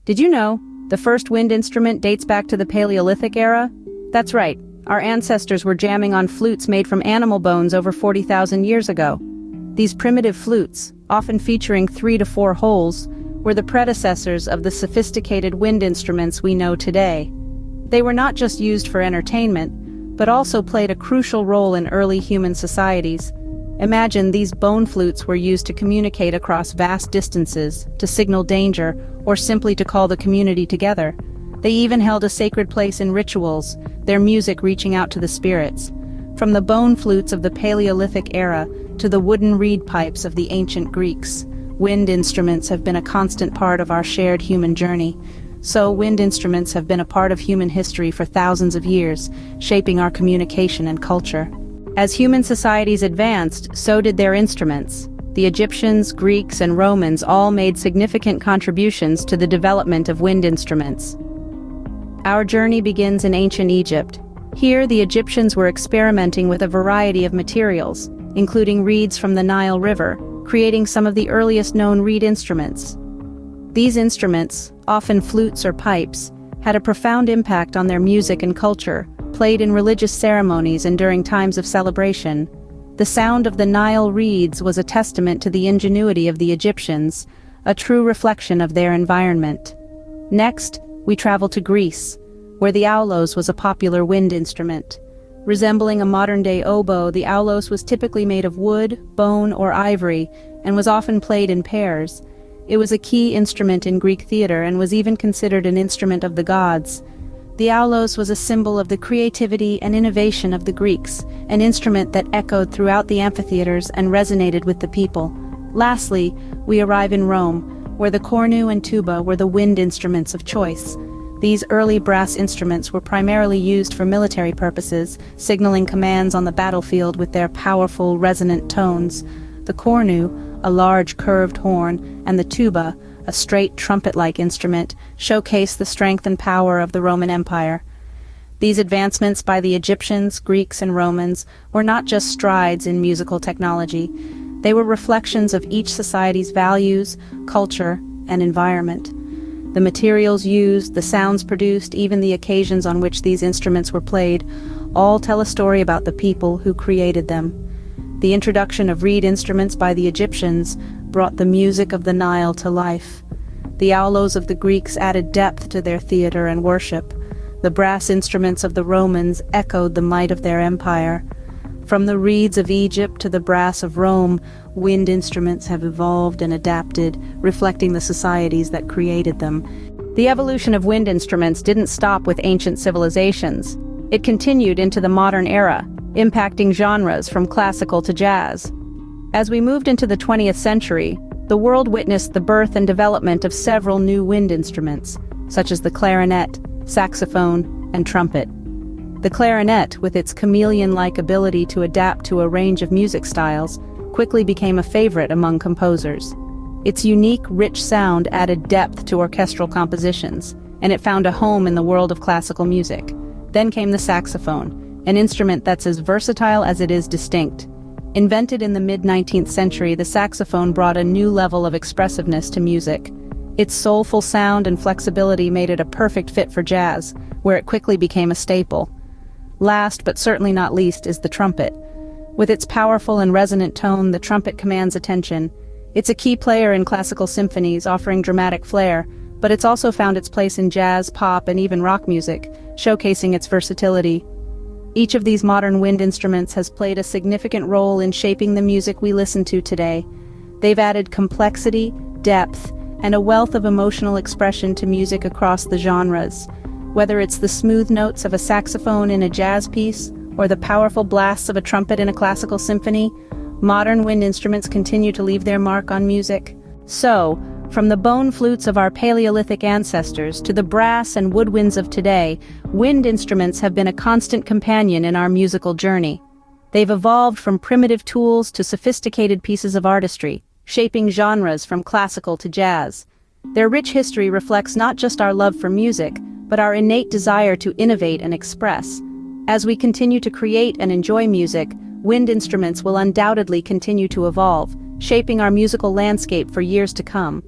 Did you know the first wind instrument dates back to the Paleolithic era? That's right, our ancestors were jamming on flutes made from animal bones over 40,000 years ago. These primitive flutes, often featuring 3 to 4 holes, were the predecessors of the sophisticated wind instruments we know today. They were not just used for entertainment, but also played a crucial role in early human societies. Imagine these bone flutes were used to communicate across vast distances, to signal danger, or simply to call the community together. They even held a sacred place in rituals, their music reaching out to the spirits. From the bone flutes of the Paleolithic era to the wooden reed pipes of the ancient Greeks, wind instruments have been a constant part of our shared human journey. So, wind instruments have been a part of human history for thousands of years, shaping our communication and culture. As human societies advanced, so did their instruments. The Egyptians, Greeks, and Romans all made significant contributions to the development of wind instruments. Our journey begins in ancient Egypt. Here, the Egyptians were experimenting with a variety of materials, including reeds from the Nile River, creating some of the earliest known reed instruments. These instruments, often flutes or pipes, had a profound impact on their music and culture, played in religious ceremonies and during times of celebration. The sound of the Nile reeds was a testament to the ingenuity of the Egyptians, a true reflection of their environment. Next, we travel to Greece, where the aulos was a popular wind instrument. Resembling a modern-day oboe, the aulos was typically made of wood, bone, or ivory, and was often played in pairs. It was a key instrument in Greek theater and was even considered an instrument of the gods. The aulos was a symbol of the creativity and innovation of the Greeks, an instrument that echoed throughout the amphitheaters and resonated with the people. Lastly, we arrive in Rome, where the cornu and tuba were the wind instruments of choice. These early brass instruments were primarily used for military purposes, signaling commands on the battlefield with their powerful, resonant tones. The cornu, a large curved horn, and the tuba, a straight trumpet-like instrument, showcase the strength and power of the Roman Empire. These advancements by the Egyptians, Greeks, and Romans were not just strides in musical technology. They were reflections of each society's values, culture, and environment. The materials used, the sounds produced, even the occasions on which these instruments were played, all tell a story about the people who created them. The introduction of reed instruments by the Egyptians brought the music of the Nile to life. The aulos of the Greeks added depth to their theater and worship. The brass instruments of the Romans echoed the might of their empire. From the reeds of Egypt to the brass of Rome, wind instruments have evolved and adapted, reflecting the societies that created them. The evolution of wind instruments didn't stop with ancient civilizations. It continued into the modern era, impacting genres from classical to jazz. As we moved into the 20th century, the world witnessed the birth and development of several new wind instruments, such as the clarinet, saxophone, and trumpet. The clarinet, with its chameleon-like ability to adapt to a range of music styles, quickly became a favorite among composers. Its unique, rich sound added depth to orchestral compositions, and it found a home in the world of classical music. Then came the saxophone, an instrument that's as versatile as it is distinct. Invented in the mid-19th century, the saxophone brought a new level of expressiveness to music. Its soulful sound and flexibility made it a perfect fit for jazz, where it quickly became a staple. Last, but certainly not least, is the trumpet. With its powerful and resonant tone, the trumpet commands attention. It's a key player in classical symphonies, offering dramatic flair, but it's also found its place in jazz, pop, and even rock music, showcasing its versatility. Each of these modern wind instruments has played a significant role in shaping the music we listen to today. They've added complexity, depth, and a wealth of emotional expression to music across the genres. Whether it's the smooth notes of a saxophone in a jazz piece, or the powerful blasts of a trumpet in a classical symphony, modern wind instruments continue to leave their mark on music. So, from the bone flutes of our Paleolithic ancestors to the brass and woodwinds of today, wind instruments have been a constant companion in our musical journey. They've evolved from primitive tools to sophisticated pieces of artistry, shaping genres from classical to jazz. Their rich history reflects not just our love for music, but our innate desire to innovate and express. As we continue to create and enjoy music, wind instruments will undoubtedly continue to evolve, shaping our musical landscape for years to come.